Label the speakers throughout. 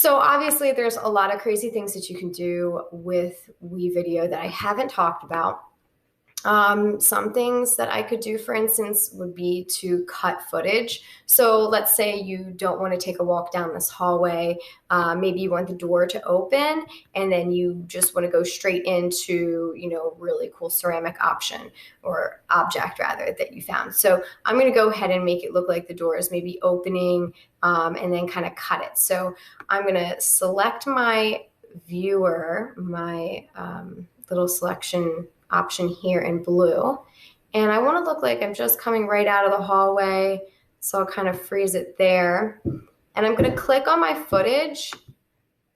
Speaker 1: So obviously there's a lot of crazy things that you can do with WeVideo that I haven't talked about. Some things that I could do, for instance, would be to cut footage. So let's say you don't want to take a walk down this hallway. Maybe you want the door to open and then you just want to go straight into, really cool ceramic option or object rather that you found. So I'm going to go ahead and make it look like the door is maybe opening and then kind of cut it. So I'm going to select my viewer, my little selection option here in blue. And I want to look like I'm just coming right out of the hallway. So I'll kind of freeze it there. And I'm going to click on my footage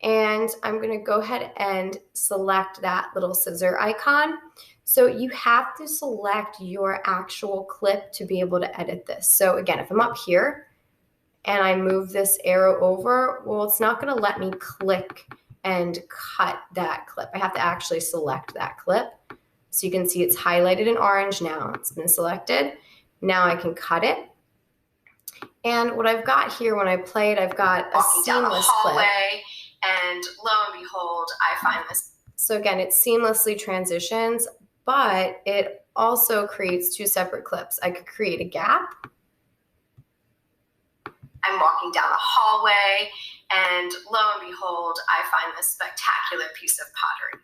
Speaker 1: and I'm going to go ahead and select that little scissor icon. So you have to select your actual clip to be able to edit this. So again, if I'm up here and I move this arrow over, well, it's not going to let me click and cut that clip. I have to actually select that clip. So you can see it's highlighted in orange now. It's been selected. Now I can cut it. And what I've got here when I play it, I've got a seamless clip. And lo and behold, I find this. So again, it seamlessly transitions, but it also creates two separate clips. I could create a gap. I'm walking down a hallway, and lo and behold, I find this spectacular piece of pottery.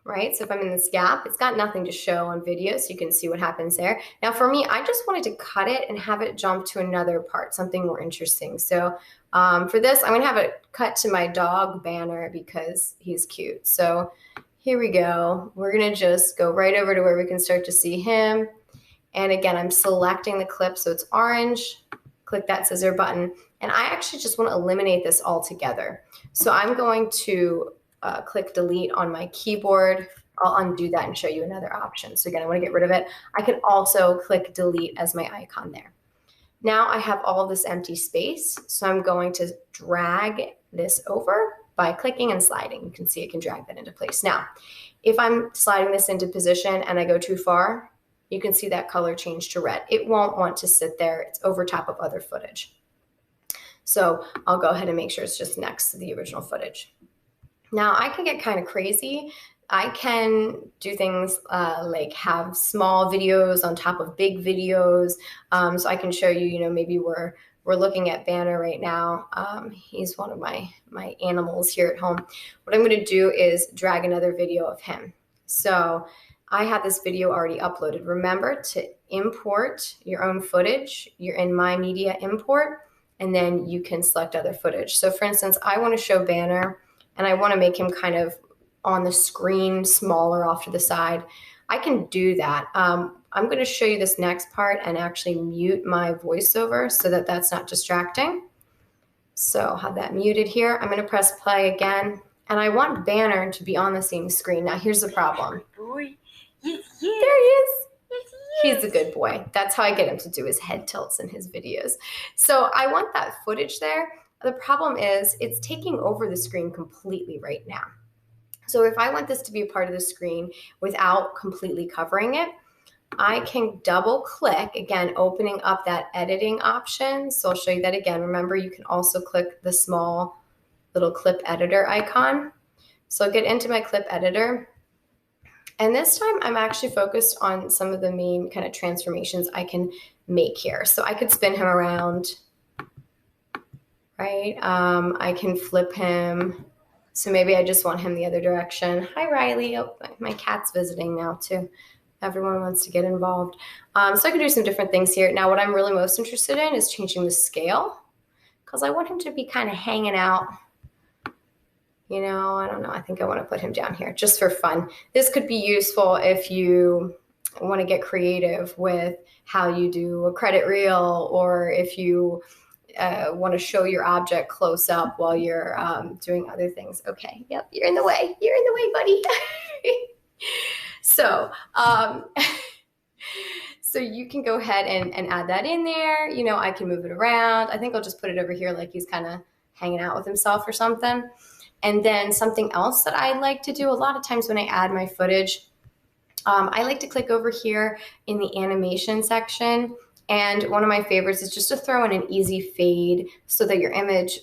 Speaker 1: Right? So if I'm in this gap, it's got nothing to show on video, so you can see what happens there. Now for me, I just wanted to cut it and have it jump to another part, something more interesting. So for this, I'm gonna have it cut to my dog Banner because he's cute. So here we go. We're gonna just go right over to where we can start to see him. And again, I'm selecting the clip, so it's orange. Click that scissor button. And I actually just wanna eliminate this altogether. So I'm going to click delete on my keyboard. I'll undo that and show you another option. So again, I want to get rid of it. I can also click delete as my icon there. Now I have all of this empty space. So I'm going to drag this over by clicking and sliding. You can see it can drag that into place. Now, if I'm sliding this into position and I go too far, you can see that color change to red. It won't want to sit there. It's over top of other footage. So I'll go ahead and make sure it's just next to the original footage. Now I can get kind of crazy. I can do things like have small videos on top of big videos. So I can show you, maybe we're looking at Banner right now. He's one of my animals here at home. What I'm going to do is drag another video of him. So I have this video already uploaded. Remember to import your own footage. You're in My Media Import, and then you can select other footage. So for instance, I want to show Banner, and I want to make him kind of on the screen, smaller off to the side. I can do that. I'm going to show you this next part and actually mute my voiceover so that that's not distracting. So I'll have that muted here. I'm going to press play again, and I want Banner to be on the same screen. Now here's the problem. Boy. Yes, there he is. He's a good boy. That's how I get him to do his head tilts in his videos. So I want that footage there. The problem is it's taking over the screen completely right now. So if I want this to be a part of the screen without completely covering it, I can double click, again, opening up that editing option. So I'll show you that again. Remember, you can also click the small little clip editor icon. So I'll get into my clip editor. And this time I'm actually focused on some of the main kind of transformations I can make here. So I could spin him around. Right? I can flip him. So maybe I just want him the other direction. Hi, Riley. Oh, my cat's visiting now too. Everyone wants to get involved. So I can do some different things here. Now, what I'm really most interested in is changing the scale because I want him to be kind of hanging out. I don't know. I think I want to put him down here just for fun. This could be useful if you want to get creative with how you do a credit reel, or if you want to show your object close up while you're doing other things. Okay, yep, you're in the way. You're in the way, buddy. So, so you can go ahead and add that in there. I can move it around. I think I'll just put it over here like he's kind of hanging out with himself or something. And then something else that I like to do a lot of times when I add my footage, I like to click over here in the animation section And one of my favorites is just to throw in an easy fade so that your image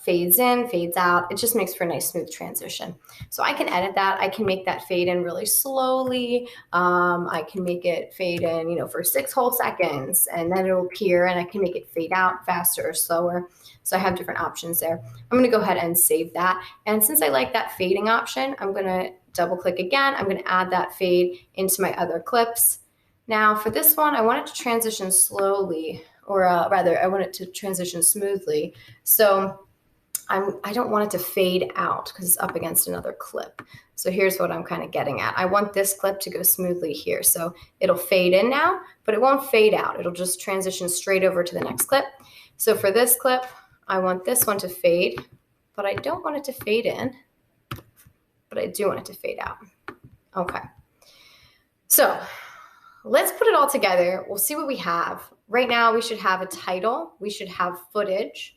Speaker 1: fades in, fades out. It just makes for a nice smooth transition. So I can edit that. I can make that fade in really slowly. I can make it fade in, for 6 whole seconds, and then it'll appear, and I can make it fade out faster or slower. So I have different options there. I'm going to go ahead and save that. And since I like that fading option, I'm going to double click again. I'm going to add that fade into my other clips. Now for this one, I want it to transition slowly, or rather I want it to transition smoothly. So I don't want it to fade out because it's up against another clip. So here's what I'm kind of getting at. I want this clip to go smoothly here. So it'll fade in now, but it won't fade out. It'll just transition straight over to the next clip. So for this clip, I want this one to fade, but I don't want it to fade in, but I do want it to fade out. Okay. So let's put it all together. We'll see what we have. Right now, we should have a title. We should have footage.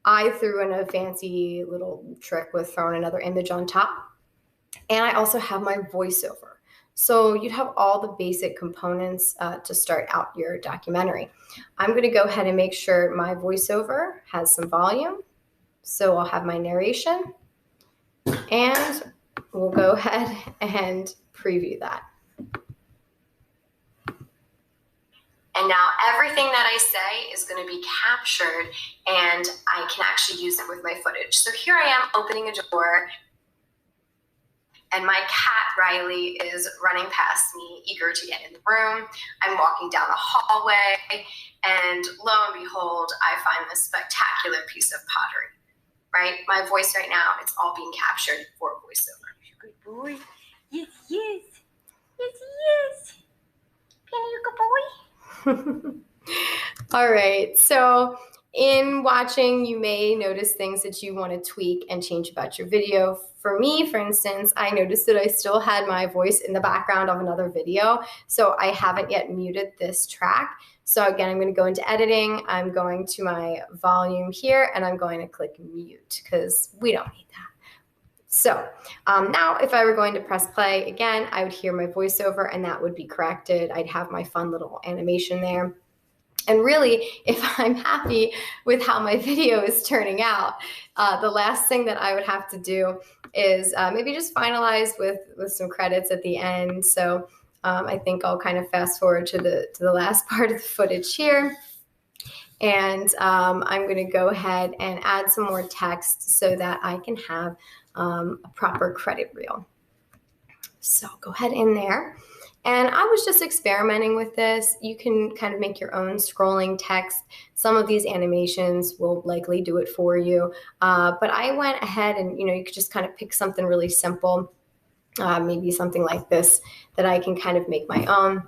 Speaker 1: I threw in a fancy little trick with throwing another image on top. And I also have my voiceover. So you'd have all the basic components to start out your documentary. I'm going to go ahead and make sure my voiceover has some volume. So I'll have my narration. And we'll go ahead and preview that. And now everything that I say is going to be captured, and I can actually use it with my footage. So here I am opening a door, and my cat Riley is running past me, eager to get in the room. I'm walking down the hallway, and lo and behold, I find this spectacular piece of pottery, right? My voice right now, it's all being captured for voiceover.
Speaker 2: Good boy. Yes, yes. Yes, yes. Penny, you good boy?
Speaker 1: All right, so in watching, you may notice things that you want to tweak and change about your video. For me, for instance, I noticed that I still had my voice in the background of another video, so I haven't yet muted this track. So again, I'm going to go into editing, I'm going to my volume here, and I'm going to click mute because we don't need that. So now if I were going to press play again, I would hear my voiceover and that would be corrected. I'd have my fun little animation there. And really, if I'm happy with how my video is turning out, the last thing that I would have to do is maybe just finalize with some credits at the end. So I think I'll kind of fast forward to the last part of the footage here. And I'm going to go ahead and add some more text so that I can have a proper credit reel. So go ahead in there. And I was just experimenting with this. You can kind of make your own scrolling text. Some of these animations will likely do it for you. But I went ahead and, you could just kind of pick something really simple, maybe something like this that I can kind of make my own.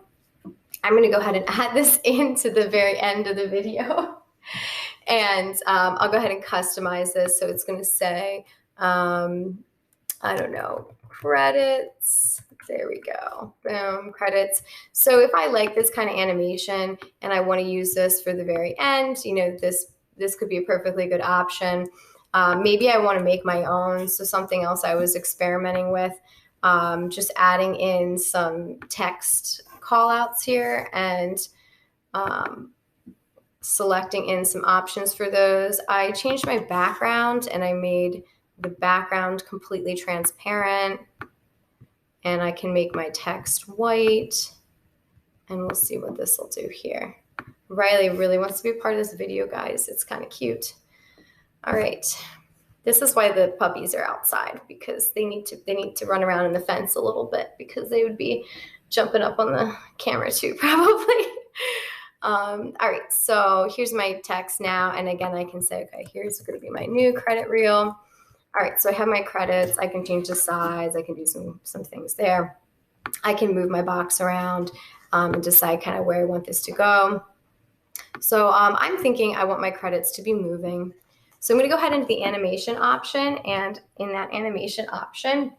Speaker 1: I'm going to go ahead and add this into the very end of the video. And I'll go ahead and customize this. So it's going to say, I don't know, credits. There we go. Boom, credits. So if I like this kind of animation and I want to use this for the very end, this could be a perfectly good option. Maybe I want to make my own. So something else I was experimenting with, just adding in some text call outs here and selecting in some options for those. I changed my background and I made the background completely transparent, and I can make my text white, and we'll see what this will do here. Riley really wants to be a part of this video, guys. It's kind of cute. All right. This is why the puppies are outside, because they need to run around in the fence a little bit because they would be jumping up on the camera too, probably. All right, so here's my text now. And again, I can say, okay, here's going to be my new credit reel. All right, so I have my credits. I can change the size. I can do some things there. I can move my box around and decide kind of where I want this to go. So I'm thinking I want my credits to be moving. So I'm going to go ahead into the animation option. And in that animation option,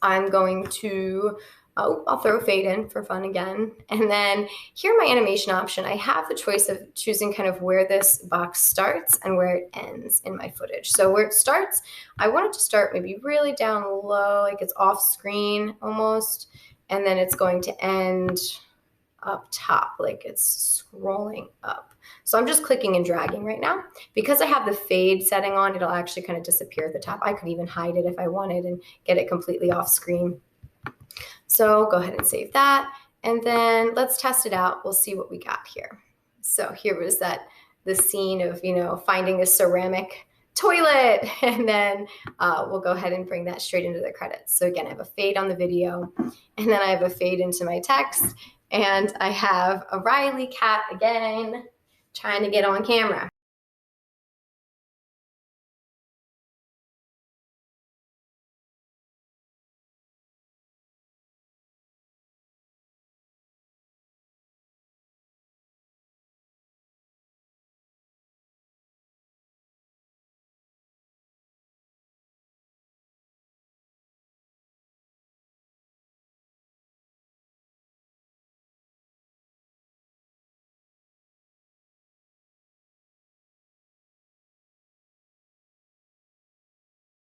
Speaker 1: I'm going to, I'll throw a fade in for fun again. And then here my animation option, I have the choice of choosing kind of where this box starts and where it ends in my footage. So where it starts, I want it to start maybe really down low, like it's off screen almost. And then it's going to end up top, like it's scrolling up. So I'm just clicking and dragging right now. Because I have the fade setting on, it'll actually kind of disappear at the top. I could even hide it if I wanted and get it completely off screen. So go ahead and save that. And then let's test it out. We'll see what we got here. So here was the scene of, finding a ceramic toilet. And then we'll go ahead and bring that straight into the credits. So again, I have a fade on the video, and then I have a fade into my text, and I have a Riley cat again trying to get on camera.